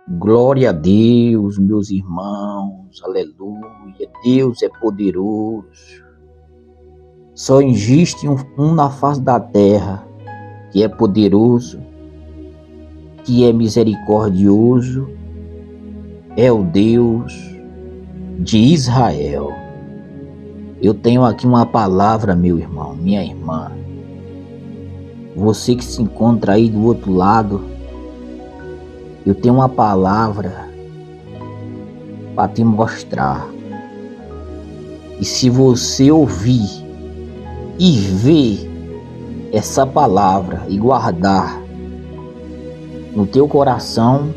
Glória a Deus, meus irmãos, aleluia. Deus é poderoso. Só existe um na face da terra que é poderoso, que é misericordioso, é o Deus de Israel. Eu tenho aqui uma palavra, meu irmão, minha irmã. Você que se encontra aí do outro lado, eu tenho uma palavra para te mostrar. E se você ouvir e ver essa palavra e guardar no teu coração,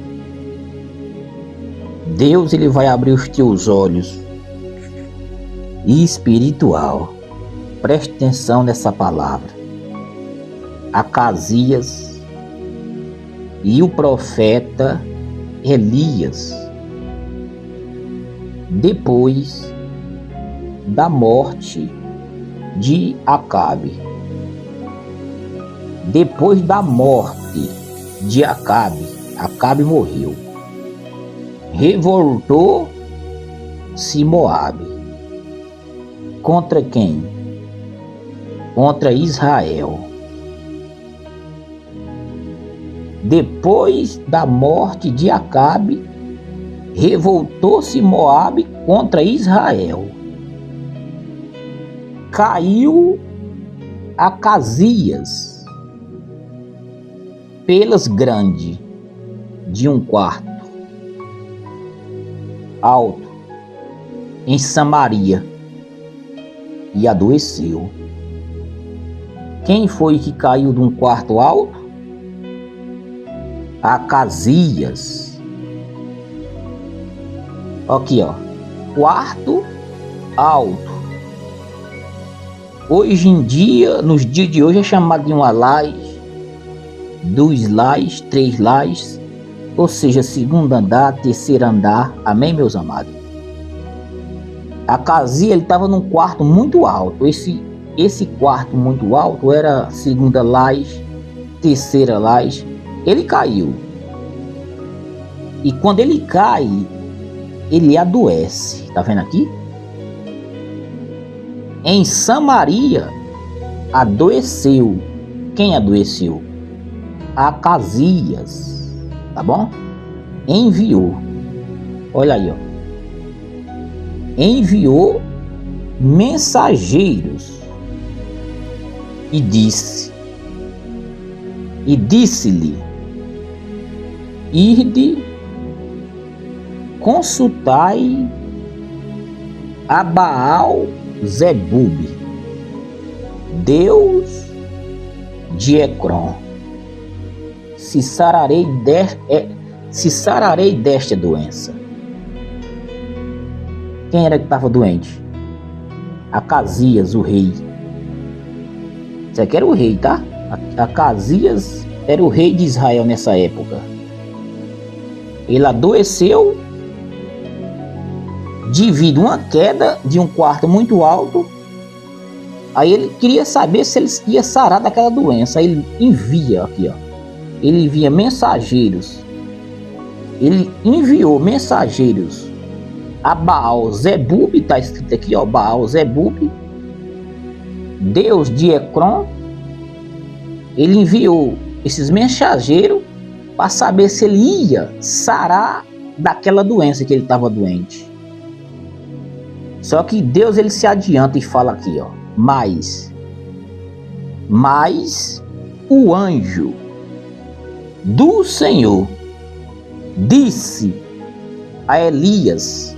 Deus ele vai abrir os teus olhos espiritual. Preste atenção nessa palavra. Acasias e o profeta Elias, depois da morte de Acabe. Depois da morte de Acabe, Acabe morreu. Revoltou-se Moabe. Contra quem? Contra Israel. Depois da morte de Acabe, revoltou-se Moabe contra Israel. Caiu Acasias pelas grandes de um quarto alto em Samaria e adoeceu. Quem foi que caiu de um quarto alto? Acasias. Aqui, ó. Quarto alto. Hoje em dia, nos dias de hoje, é chamado de uma laje, 2 lajes, 3 lajes, ou seja, segundo andar, terceiro andar. Amém, meus amados? Acasias, ele estava num quarto muito alto. Esse quarto muito alto era segunda laje, terceira laje. Ele caiu. E quando ele cai, ele adoece. Tá vendo aqui? Em Samaria, adoeceu. Quem adoeceu? Acasias. Tá bom? Enviou. Olha aí, ó. Enviou mensageiros e disse-lhe: Ide, consultai a Baal Zebub, Deus de Ecrom, se sararei desta doença. Quem era que estava doente? Acasias, o rei. Isso aqui era o rei, tá? Acasias era o rei de Israel nessa época. Ele adoeceu devido a uma queda de um quarto muito alto. Aí ele queria saber se ele ia sarar daquela doença. Aí ele envia aqui, ó. Ele envia mensageiros. Ele enviou mensageiros a Baal Zebub, está escrito aqui, ó, Baal Zebub, Deus de Ecrom. Ele enviou esses mensageiros para saber se ele ia sarar daquela doença que ele estava doente. Só que Deus ele se adianta e fala aqui, ó, mas o anjo do Senhor disse a Elias,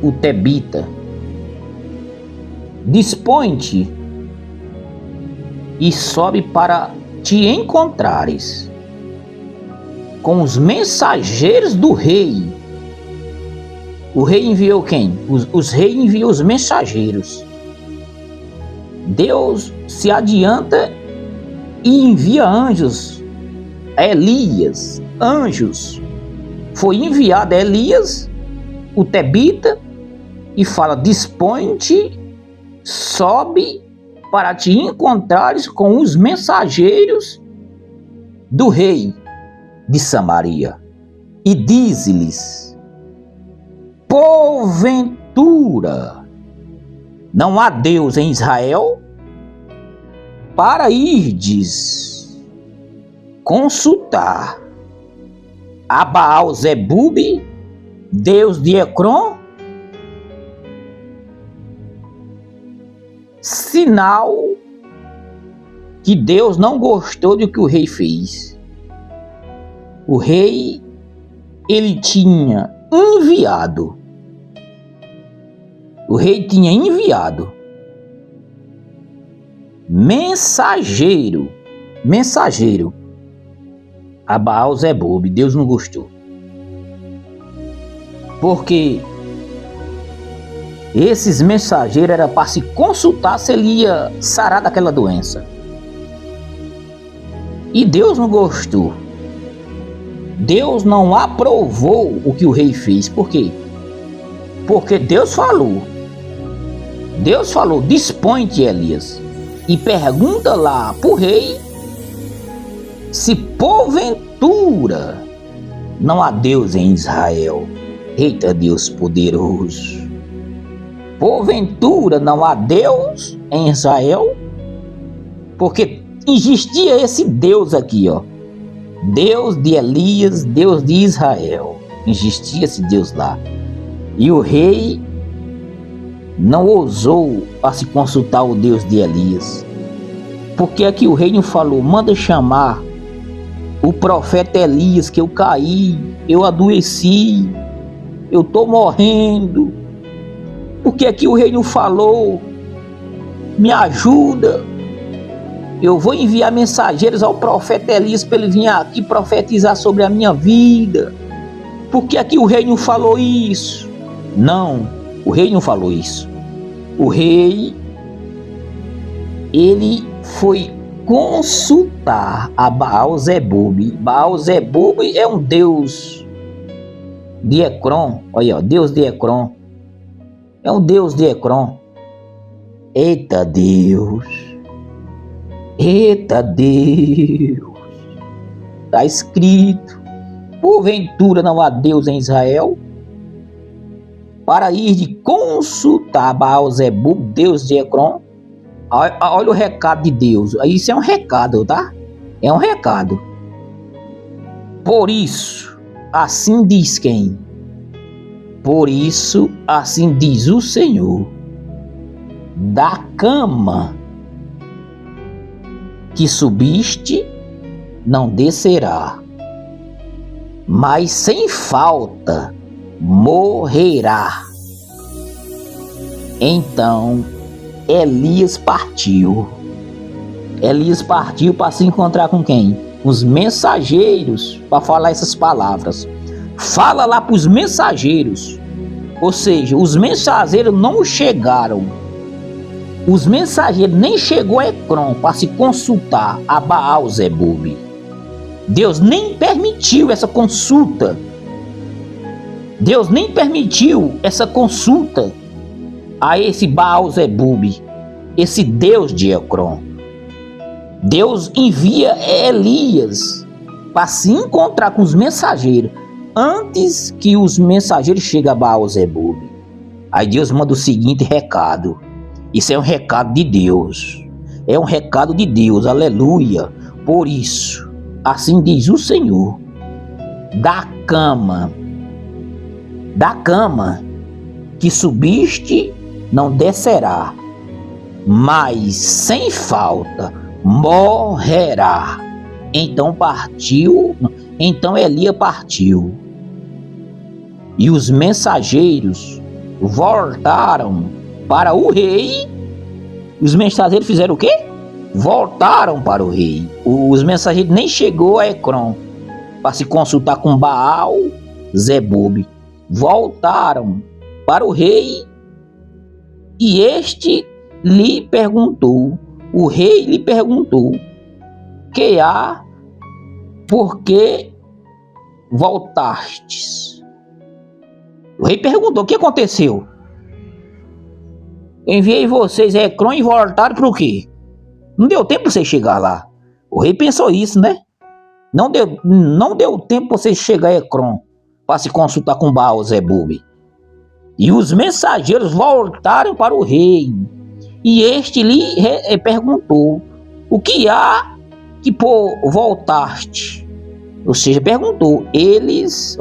o tebita: dispõe-te e sobe para te encontrares com os mensageiros do rei. O rei enviou quem? Os reis enviam os mensageiros. Deus se adianta e envia anjos a Elias. Anjos. Foi enviado a Elias, o tebita, e fala: dispõe-te, sobe para te encontrares com os mensageiros do rei de Samaria. e diz-lhes: porventura não há Deus em Israel, para irdes consultar a Baal-zebube, deus de Ecrom? Sinal que Deus não gostou do que o rei fez. O rei, ele tinha enviado. O rei tinha enviado mensageiro a Baal-zebube. Deus não gostou. Porque esses mensageiros era para se consultar se ele ia sarar daquela doença. E Deus não gostou. Deus não aprovou o que o rei fez. Por quê? Porque Deus falou. Deus falou: dispõe-te, Elias, e pergunta lá para o rei se porventura não há Deus em Israel. Eita, Deus poderoso! Porventura não há Deus em Israel? Porque existia esse Deus aqui, ó. Deus de Elias, Deus de Israel. Existia esse Deus lá. E o rei não ousou a se consultar o Deus de Elias. Porque aqui o rei não falou: manda chamar o profeta Elias, que eu caí, eu adoeci, eu estou morrendo. Porque aqui o rei não falou: me ajuda, eu vou enviar mensageiros ao profeta Elias para ele vir aqui profetizar sobre a minha vida. Porque aqui o rei não falou isso. Não, o rei não falou isso. O rei, ele foi consultar a Baal-zebube. Baal-zebube é um deus de Ecrom. Olha, ó, deus de Ecrom. É um deus de Ecrom. Eita Deus! Eita Deus! Está escrito: porventura não há Deus em Israel, para ir de consultar Baal-zebube, deus de Ecrom. Olha o recado de Deus. Isso é um recado, tá? É um recado. Por isso, assim diz quem? Por isso, assim diz o Senhor: da cama que subiste, não descerá, mas sem falta morrerá. Então Elias partiu. Elias partiu para se encontrar com quem? Os mensageiros, para falar essas palavras. Fala lá para os mensageiros. Ou seja, os mensageiros não chegaram. Os mensageiros nem chegou a Ecrom para se consultar a Baal-zebube. Deus nem permitiu essa consulta. Deus nem permitiu essa consulta a esse Baal-zebube, esse Deus de Ecrom. Deus envia Elias para se encontrar com os mensageiros antes que os mensageiros cheguem a Baal-zebube. Aí Deus manda o seguinte recado. Isso é um recado de Deus. É um recado de Deus, aleluia. Por isso, assim diz o Senhor: da cama que subiste, não descerá, mas sem falta morrerá. Então Elias partiu. E os mensageiros voltaram para o rei. Os mensageiros fizeram o quê? Voltaram para o rei. Os mensageiros nem chegou a Ecrom para se consultar com Baal-zebube. Voltaram para o rei e este lhe perguntou. O rei lhe perguntou: que há, por que voltastes? O rei perguntou: o que aconteceu? Enviei vocês a Ecrom e voltaram para o quê? Não deu tempo para vocês chegar lá. O rei pensou isso, né? Não deu tempo para vocês chegar a Ecrom. para se consultar com Baal-zebub. E os mensageiros voltaram para o rei. E este lhe perguntou: o que há que por voltaste? Ou seja, perguntou. Eles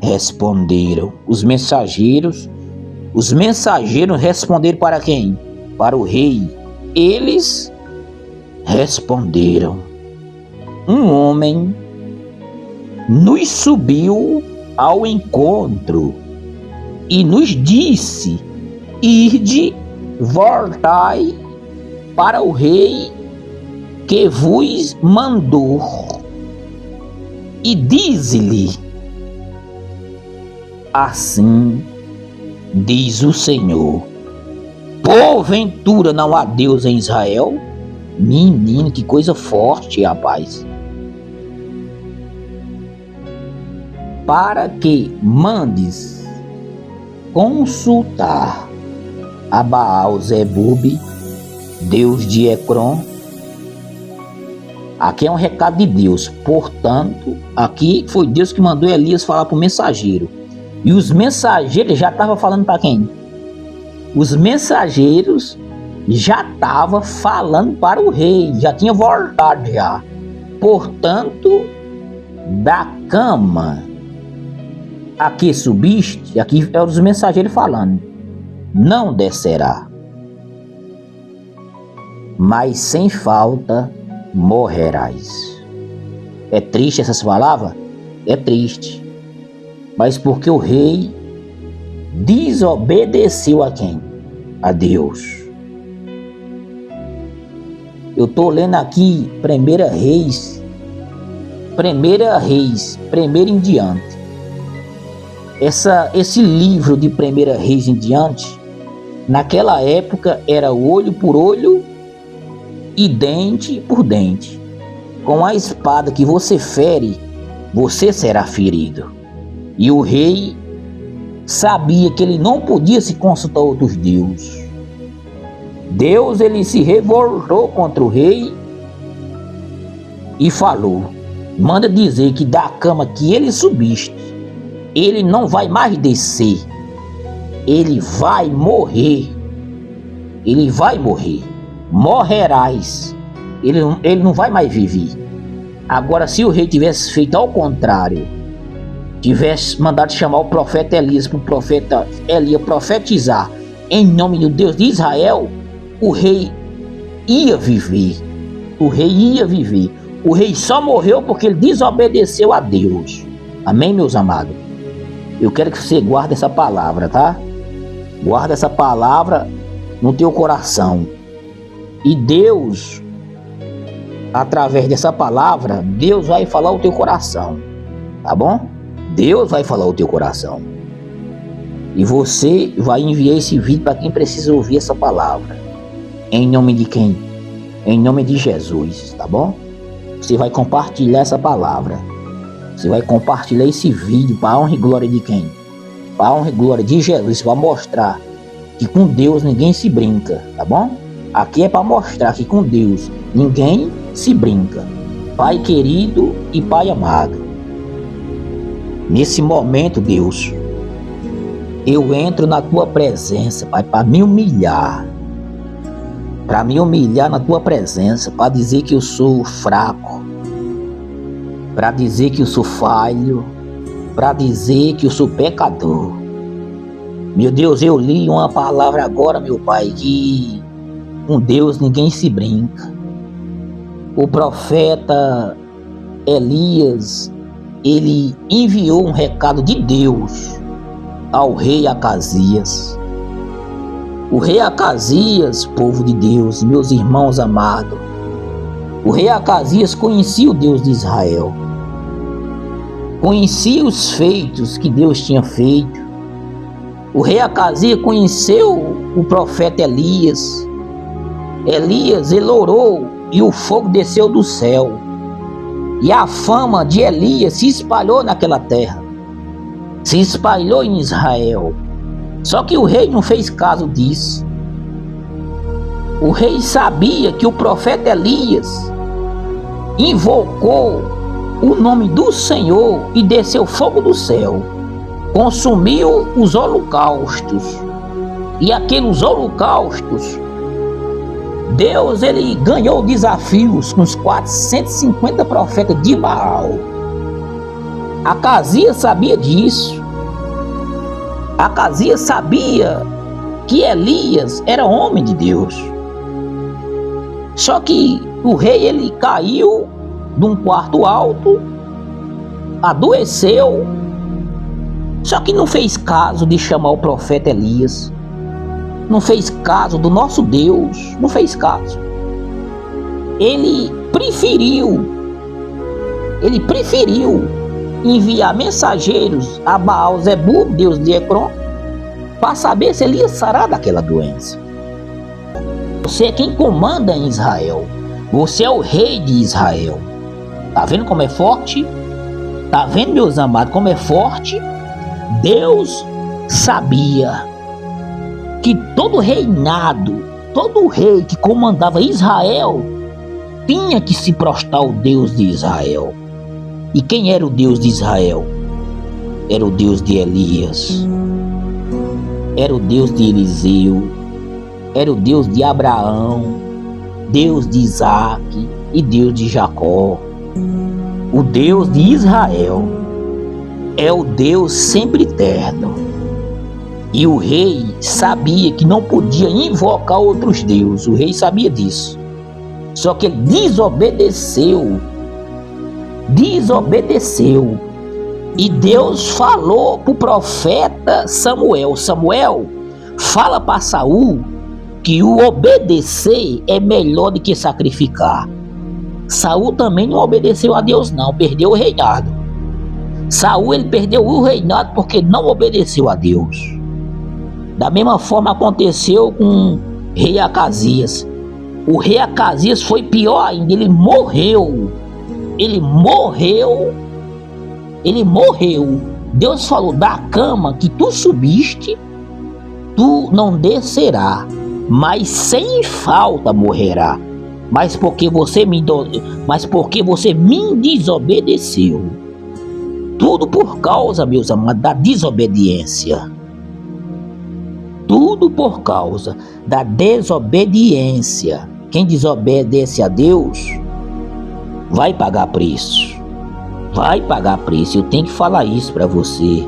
responderam. Os mensageiros responderam para quem? Para o rei. Eles responderam: um homem nos subiu ao encontro e nos disse: ide, voltai para o rei que vos mandou, e diz-lhe: assim diz o Senhor, porventura não há Deus em Israel? Menino, que coisa forte, rapaz. Para que mandes consultar a Baal-zebub, Deus de Ecrom. Aqui é um recado de Deus. Portanto, aqui foi Deus que mandou Elias falar para o mensageiro. E os mensageiros já estavam falando para quem? Os mensageiros já estavam falando para o rei. Já tinha voltado já. Portanto, da cama a que subiste, aqui é os mensageiros falando, não descerá, mas sem falta morrerás. É triste essas palavras? É triste. Mas porque o rei desobedeceu a quem? A Deus. Eu estou lendo aqui 1 Reis, 1 em diante. Esse livro de 1 Reis em diante, naquela época era olho por olho e dente por dente. Com a espada que você fere, você será ferido. E o rei sabia que ele não podia se consultar outros deuses. Deus, ele se revoltou contra o rei e falou: manda dizer que da cama que ele subiste, ele não vai mais descer. Ele vai morrer. Ele vai morrer. Morrerás. Ele não vai mais viver. Agora, se o rei tivesse feito ao contrário, tivesse mandado chamar o profeta Elias para o profeta Elias profetizar em nome do Deus de Israel, o rei ia viver. O rei ia viver. O rei só morreu porque ele desobedeceu a Deus. Amém, meus amados? Eu quero que você guarde essa palavra, tá? Guarda essa palavra no teu coração. E Deus, através dessa palavra, Deus vai falar o teu coração. Tá bom? Deus vai falar o teu coração. E você vai enviar esse vídeo para quem precisa ouvir essa palavra. Em nome de quem? Em nome de Jesus, tá bom? Você vai compartilhar essa palavra. Você vai compartilhar esse vídeo para a honra e glória de quem? Para a honra e glória de Jesus. Para mostrar que com Deus ninguém se brinca, tá bom? Aqui é para mostrar que com Deus ninguém se brinca. Pai querido e Pai amado, nesse momento, Deus, eu entro na tua presença, Pai, para me humilhar. Para me humilhar na tua presença, para dizer que eu sou fraco, para dizer que eu sou falho, para dizer que eu sou pecador. Meu Deus, eu li uma palavra agora, meu Pai, que com Deus ninguém se brinca. O profeta Elias, ele enviou um recado de Deus ao rei Acasias. O rei Acasias, povo de Deus, meus irmãos amados, o rei Acasias conhecia o Deus de Israel, conhecia os feitos que Deus tinha feito. O rei Acasias conheceu o profeta Elias. Elias, ele orou e o fogo desceu do céu. E a fama de Elias se espalhou naquela terra, se espalhou em Israel. Só que o rei não fez caso disso. O rei sabia que o profeta Elias invocou o nome do Senhor e desceu fogo do céu, consumiu os holocaustos. E aqueles holocaustos, Deus ele ganhou desafios com os 450 profetas de Baal. Acasias sabia disso. Acasias sabia que Elias era homem de Deus. Só que o rei ele caiu de um quarto alto, adoeceu, só que não fez caso de chamar o profeta Elias. Não fez caso do nosso Deus, não fez caso. Ele preferiu enviar mensageiros a Baal-zebub, deus de Ecrom, para saber se ele ia sarar daquela doença. Você é quem comanda em Israel. Você é o rei de Israel. Tá vendo como é forte? Tá vendo, meus amados, como é forte? Deus sabia que todo reinado, todo rei que comandava Israel tinha que se prostrar ao Deus de Israel. E quem era o Deus de Israel? Era o Deus de Elias, era o Deus de Eliseu, era o Deus de Abraão, Deus de Isaac e Deus de Jacó. O Deus de Israel é o Deus sempre eterno. E o rei sabia que não podia invocar outros deuses. O rei sabia disso. Só que ele desobedeceu. E Deus falou para o profeta Samuel. Samuel, fala para Saul que o obedecer é melhor do que sacrificar. Saul também não obedeceu a Deus não, perdeu o reinado. Saul ele perdeu o reinado porque não obedeceu a Deus. Da mesma forma aconteceu com o rei Acasias. O rei Acasias foi pior ainda, ele morreu. Deus falou: da cama que tu subiste, tu não descerá, mas sem falta morrerá. Mas porque você me desobedeceu. Tudo por causa, meus amados, da desobediência. Tudo por causa da desobediência. Quem desobedece a Deus vai pagar preço. Vai pagar preço. Eu tenho que falar isso para você.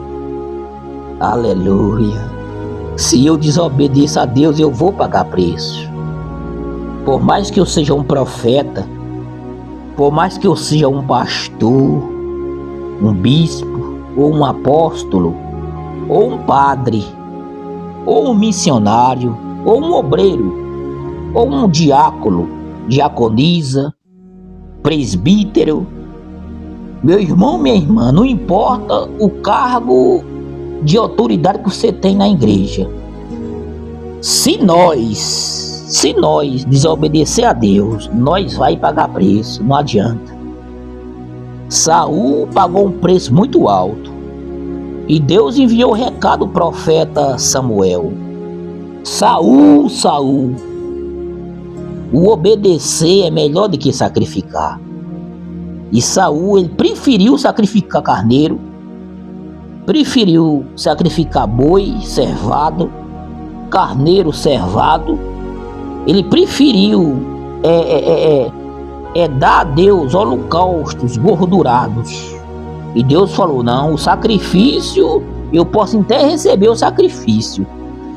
Aleluia. Se eu desobedeço a Deus, eu vou pagar preço. Por mais que eu seja um profeta, por mais que eu seja um pastor, um bispo, ou um apóstolo, ou um padre, ou um missionário, ou um obreiro, ou um diácono, diaconisa, presbítero, meu irmão, minha irmã, não importa o cargo de autoridade que você tem na igreja. Se nós desobedecer a Deus, nós vai pagar preço, não adianta. Saul pagou um preço muito alto. E Deus enviou o recado ao profeta Samuel: Saul, o obedecer é melhor do que sacrificar. E Saul ele preferiu sacrificar carneiro, preferiu sacrificar boi servado, carneiro servado. Ele preferiu dar a Deus holocaustos gordurados. E Deus falou: não, o sacrifício, eu posso até receber o sacrifício.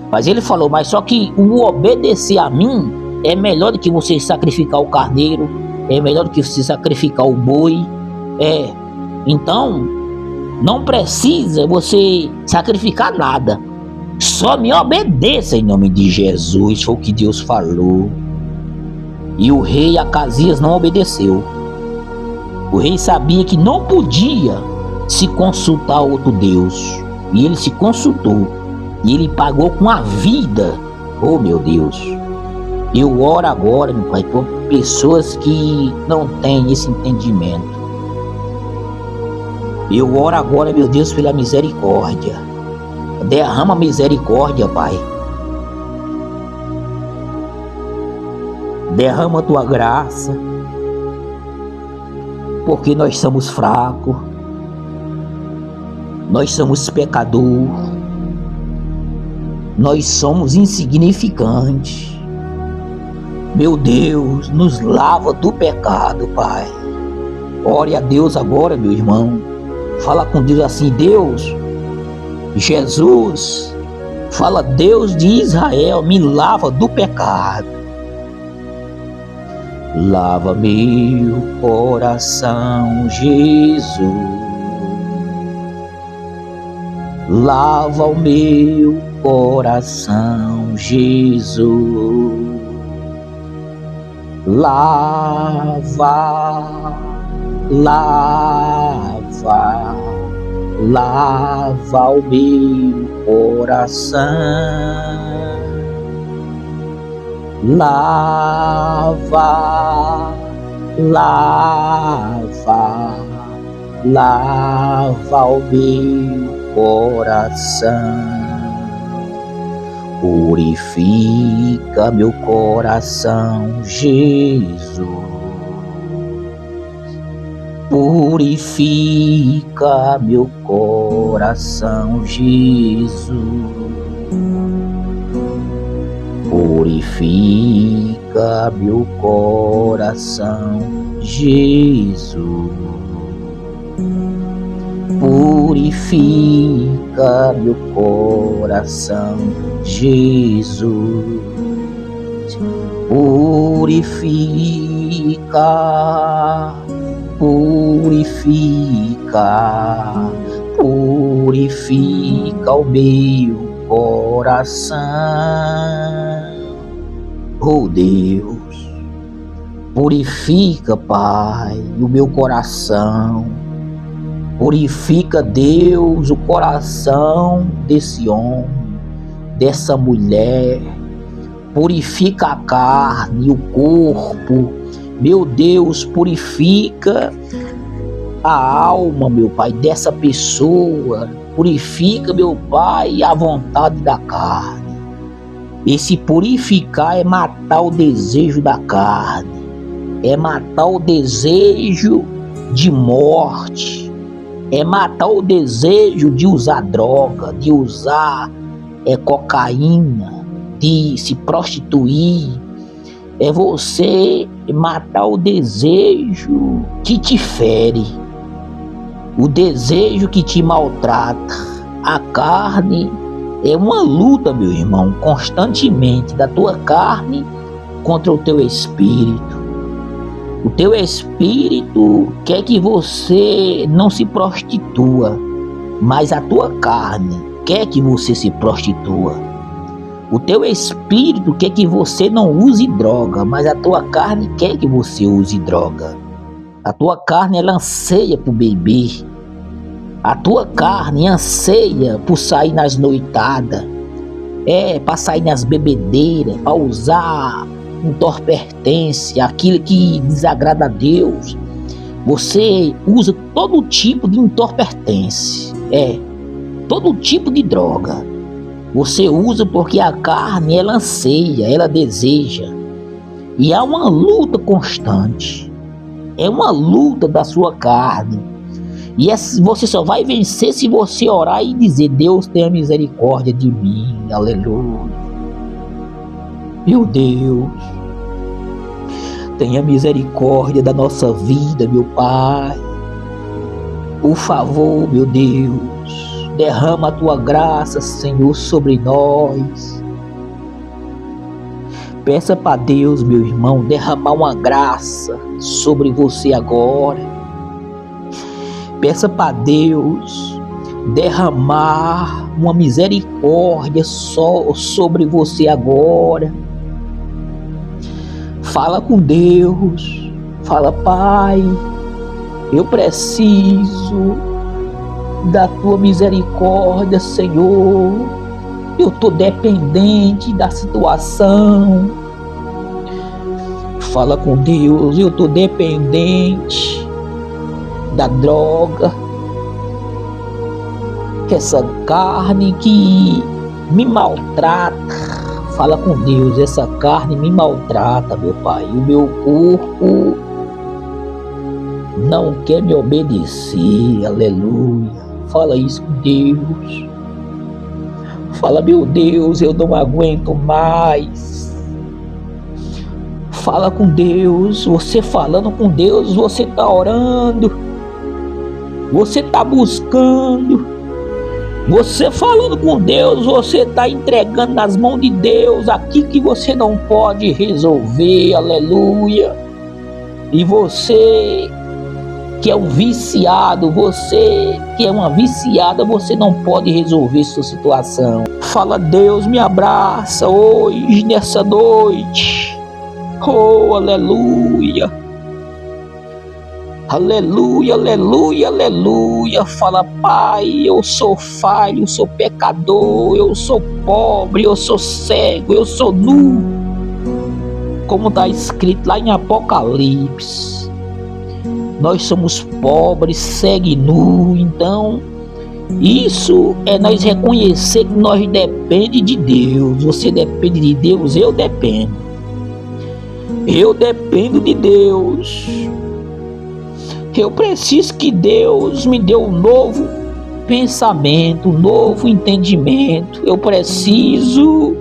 Mas ele falou: mas só que o obedecer a mim é melhor do que você sacrificar o carneiro, é melhor do que você sacrificar o boi. Então, não precisa você sacrificar nada. Só me obedeça em nome de Jesus, foi o que Deus falou. E o rei Acasias não obedeceu. O rei sabia que não podia se consultar a outro Deus. E ele se consultou. E ele pagou com a vida. Oh, meu Deus. Eu oro agora, meu Pai, por pessoas que não têm esse entendimento. Eu oro agora, meu Deus, pela misericórdia. Derrama misericórdia, Pai. Derrama tua graça. porque nós somos fracos, nós somos pecadores, nós somos insignificantes. Meu Deus, nos lava do pecado, Pai. Ore a Deus agora, meu irmão. Fala com Deus assim: Deus, Jesus, fala, Deus de Israel, me lava do pecado. Lava meu coração, Jesus. Lava o meu coração, Jesus. Lava, lava, lava o meu coração. Lava, lava, lava o meu coração. Purifica meu coração, Jesus. Purifica meu coração, Jesus. Purifica meu coração, Jesus. Purifica meu coração, Jesus. Purifica, purifica, purifica o meu coração. Oh Deus, purifica, Pai, o meu coração. Purifica, Deus, o coração desse homem, dessa mulher. Purifica a carne, o corpo. Meu Deus, purifica a alma, meu Pai, dessa pessoa. Purifica, meu Pai, a vontade da carne. Esse purificar é matar o desejo da carne. É matar o desejo de morte. É matar o desejo de usar droga, de usar cocaína, de se prostituir. É você matar o desejo que te fere, o desejo que te maltrata. A carne é uma luta, meu irmão, constantemente, da tua carne contra o teu espírito. O teu espírito quer que você não se prostitua, mas a tua carne quer que você se prostitua. O teu espírito quer que você não use droga, mas a tua carne quer que você use droga. A tua carne, ela anseia por beber. A tua carne anseia por sair nas noitadas, para sair nas bebedeiras, para usar entorpecente, aquilo que desagrada a Deus. Você usa todo tipo de entorpecente, todo tipo de droga. Você usa porque a carne, ela anseia, ela deseja. E há uma luta constante. É uma luta da sua carne. E você só vai vencer se você orar e dizer: Deus, tenha misericórdia de mim. Aleluia. Meu Deus, tenha misericórdia da nossa vida, meu Pai. Por favor, meu Deus, derrama a tua graça, Senhor, sobre nós. Peça para Deus, meu irmão, derramar uma graça sobre você agora. Peça para Deus derramar uma misericórdia só sobre você agora. Fala com Deus. Fala: Pai, eu preciso da tua misericórdia, Senhor. Eu estou dependente da situação. Fala com Deus: eu estou dependente da droga, essa carne que me maltrata. Fala com Deus: essa carne me maltrata, meu Pai. O meu corpo não quer me obedecer, aleluia. Fala isso com Deus. Fala, meu Deus, eu não aguento mais. Fala com Deus. Você falando com Deus, você está orando. Você está buscando. Você falando com Deus, você está entregando nas mãos de Deus aquilo que você não pode resolver, aleluia. E você que é um viciado, você que é uma viciada, você não pode resolver sua situação. Fala, Deus, me abraça hoje, nessa noite. Oh, aleluia. Aleluia, aleluia, aleluia. Fala, Pai, eu sou falho, eu sou pecador, eu sou pobre, eu sou cego, eu sou nu. Como está escrito lá em Apocalipse. Nós somos pobres, cegos e nu. Então, isso é nós reconhecer que nós dependemos de Deus. Você depende de Deus, eu dependo. Eu dependo de Deus. Eu preciso que Deus me dê um novo pensamento, um novo entendimento. Eu preciso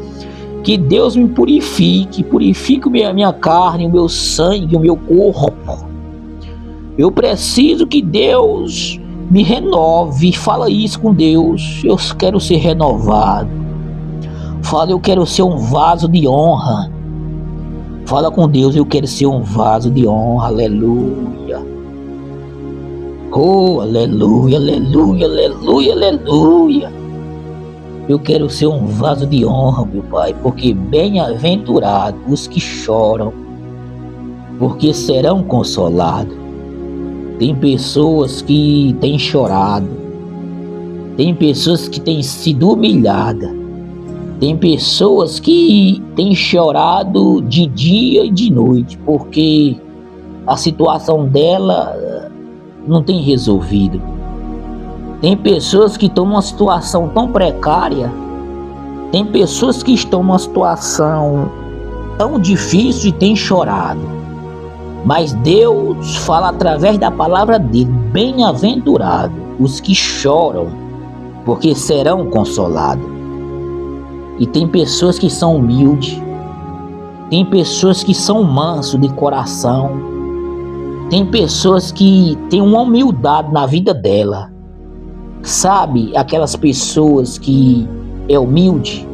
que Deus me purifique a minha carne, o meu sangue, o meu corpo. Eu preciso que Deus me renove. Fala isso com Deus. Eu quero ser renovado. Fala, eu quero ser um vaso de honra. Fala com Deus, eu quero ser um vaso de honra. Aleluia. Oh, aleluia, aleluia, aleluia, aleluia. Eu quero ser um vaso de honra, meu Pai, porque bem-aventurados os que choram, porque serão consolados. Tem pessoas que têm chorado, tem pessoas que têm sido humilhadas, tem pessoas que têm chorado de dia e de noite, porque a situação dela não tem resolvido. Tem pessoas que estão numa situação tão precária, tem pessoas que estão numa situação tão difícil e têm chorado. Mas Deus fala através da palavra dele: bem-aventurados os que choram, porque serão consolados. E tem pessoas que são humildes, tem pessoas que são mansos de coração, tem pessoas que têm uma humildade na vida dela. Sabe, aquelas pessoas que é humilde,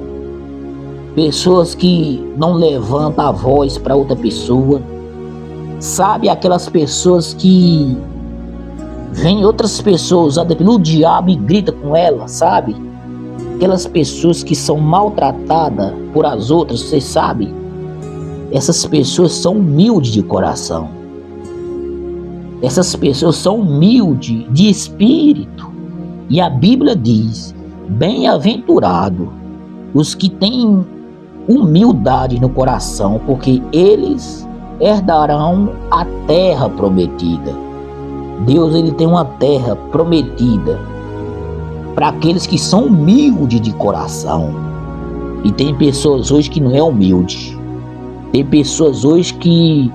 pessoas que não levantam a voz para outra pessoa. Sabe, aquelas pessoas que vêm outras pessoas usadas pelo diabo e grita com elas, sabe? Aquelas pessoas que são maltratadas por as outras, você sabe? Essas pessoas são humildes de coração. Essas pessoas são humildes de espírito. E a Bíblia diz: bem-aventurado os que têm humildade no coração, porque eles herdarão a terra prometida. Deus, ele tem uma terra prometida para aqueles que são humildes de coração. E tem pessoas hoje que não é humilde. Tem pessoas hoje que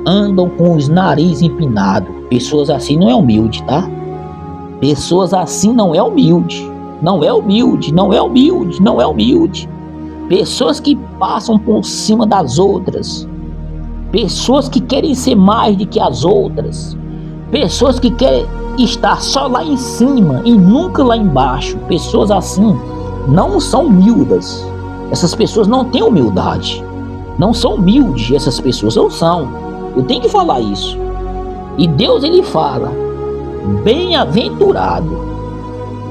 andam com os narizes empinados. Pessoas assim não é humilde, tá? Pessoas assim não é humilde. Não é humilde, não é humilde, não é humilde. Pessoas que passam por cima das outras. Pessoas que querem ser mais do que as outras. Pessoas que querem estar só lá em cima e nunca lá embaixo. Pessoas assim não são humildes. Essas pessoas não têm humildade. Não são humildes, essas pessoas não são. Eu tenho que falar isso. E Deus, ele fala: bem-aventurado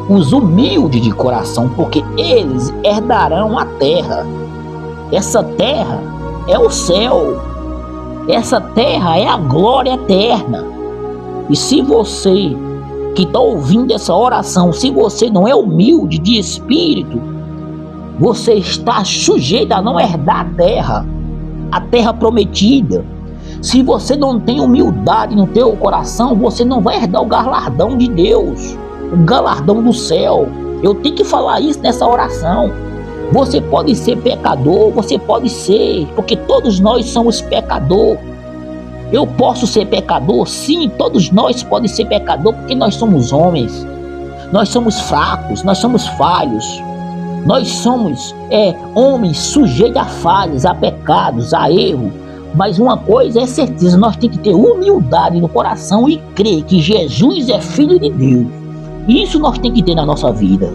os humildes de coração, porque eles herdarão a terra. Essa terra é o céu. Essa terra é a glória eterna. E se você que está ouvindo essa oração, se você não é humilde de espírito, você está sujeito a não herdar a terra prometida. Se você não tem humildade no teu coração, você não vai herdar o galardão de Deus, o galardão do céu. Eu tenho que falar isso nessa oração. Você pode ser pecador, você pode ser, porque todos nós somos pecadores. Eu posso ser pecador? Sim, todos nós podemos ser pecador porque nós somos homens. Nós somos fracos, nós somos falhos. Nós somos homens sujeitos a falhas, a pecados, a erro. Mas uma coisa é certeza, nós temos que ter humildade no coração e crer que Jesus é Filho de Deus. Isso nós temos que ter na nossa vida.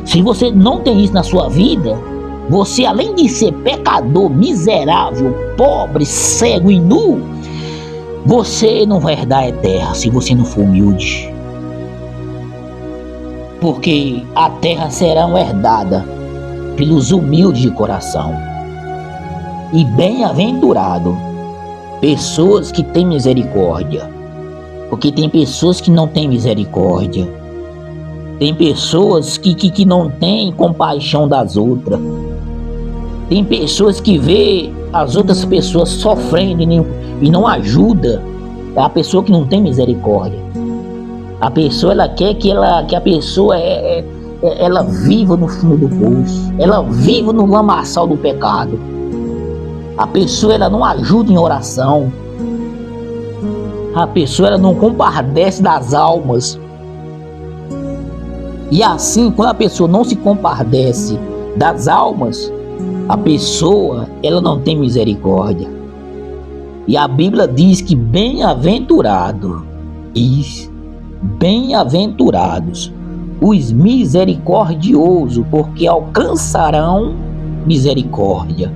Se você não tem isso na sua vida, você, além de ser pecador, miserável, pobre, cego e nu, você não vai herdar a terra se você não for humilde. Porque a terra será herdada pelos humildes de coração. E bem-aventurado pessoas que têm misericórdia. Porque tem pessoas que não têm misericórdia. Tem pessoas que não têm compaixão das outras. Tem pessoas que vê as outras pessoas sofrendo e não ajuda. É a pessoa que não tem misericórdia. A pessoa, ela quer que a pessoa ela viva no fundo do poço. Ela viva no lamaçal do pecado. A pessoa, ela não ajuda em oração. A pessoa, ela não compadece das almas. E assim, quando a pessoa não se compadece das almas, a pessoa, ela não tem misericórdia. E a Bíblia diz que bem-aventurados os misericordiosos, porque alcançarão misericórdia.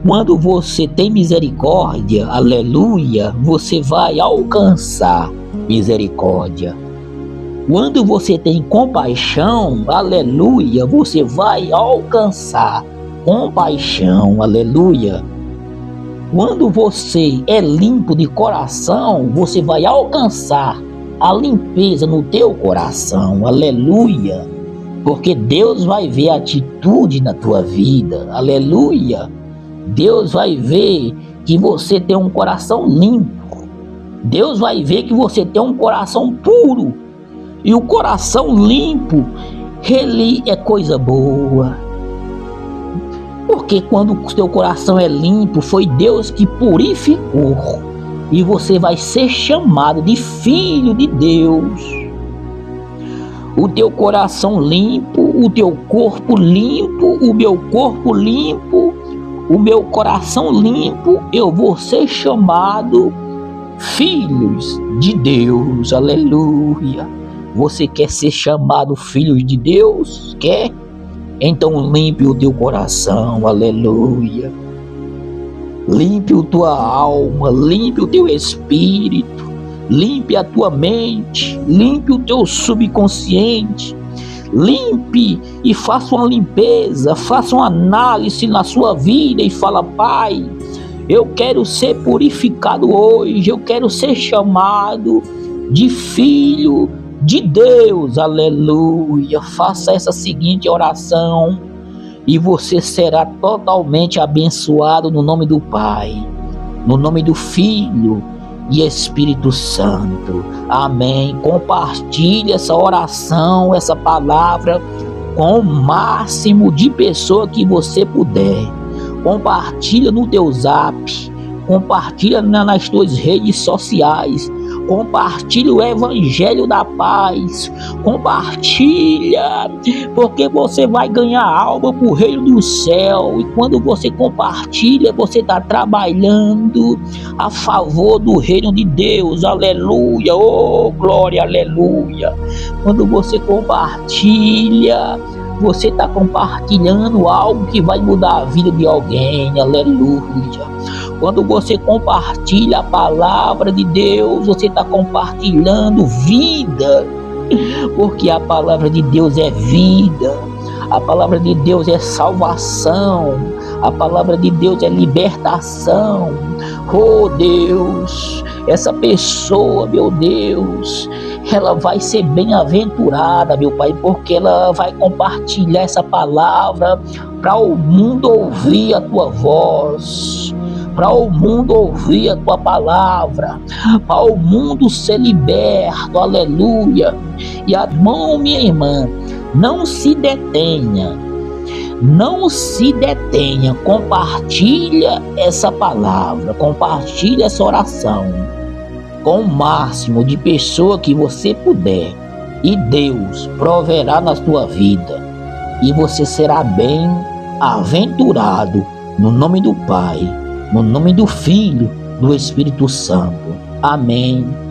Quando você tem misericórdia, aleluia, você vai alcançar misericórdia. Quando você tem compaixão, aleluia, você vai alcançar compaixão, aleluia. Quando você é limpo de coração, você vai alcançar a limpeza no teu coração, aleluia. Porque Deus vai ver a atitude na tua vida, aleluia. Deus vai ver que você tem um coração limpo. Deus vai ver que você tem um coração puro. E o coração limpo, ele é coisa boa. Porque quando o teu coração é limpo, foi Deus que purificou. E você vai ser chamado de filho de Deus. O teu coração limpo, o teu corpo limpo, o meu corpo limpo, o meu coração limpo, eu vou ser chamado filhos de Deus, aleluia. Você quer ser chamado filho de Deus? Quer? Então limpe o teu coração, aleluia. Limpe a tua alma, limpe o teu espírito, limpe a tua mente, limpe o teu subconsciente. Limpe e faça uma limpeza, faça uma análise na sua vida e fala: Pai, eu quero ser purificado hoje, eu quero ser chamado de filho de Deus, aleluia. Faça essa seguinte oração e você será totalmente abençoado no nome do Pai, no nome do Filho e Espírito Santo, amém. Compartilhe essa oração, essa palavra com o máximo de pessoa que você puder. Compartilha no teu zap, compartilha nas tuas redes sociais, compartilha o evangelho da paz, compartilha, porque você vai ganhar alma para o reino do céu. E quando você compartilha, você está trabalhando a favor do reino de Deus, aleluia, oh glória, aleluia. Quando você compartilha, você está compartilhando algo que vai mudar a vida de alguém, aleluia. Quando você compartilha a palavra de Deus, você está compartilhando vida, porque a palavra de Deus é vida, a palavra de Deus é salvação, a palavra de Deus é libertação. Oh Deus, essa pessoa, meu Deus, ela vai ser bem-aventurada, meu Pai, porque ela vai compartilhar essa palavra para o mundo ouvir a tua voz, para o mundo ouvir a tua palavra, para o mundo ser liberto, aleluia. E a mão, minha irmã, não se detenha, Não se detenha, compartilha essa palavra, compartilha essa oração com o máximo de pessoa que você puder, e Deus proverá na sua vida, e você será bem-aventurado, no nome do Pai, no nome do Filho, do Espírito Santo. Amém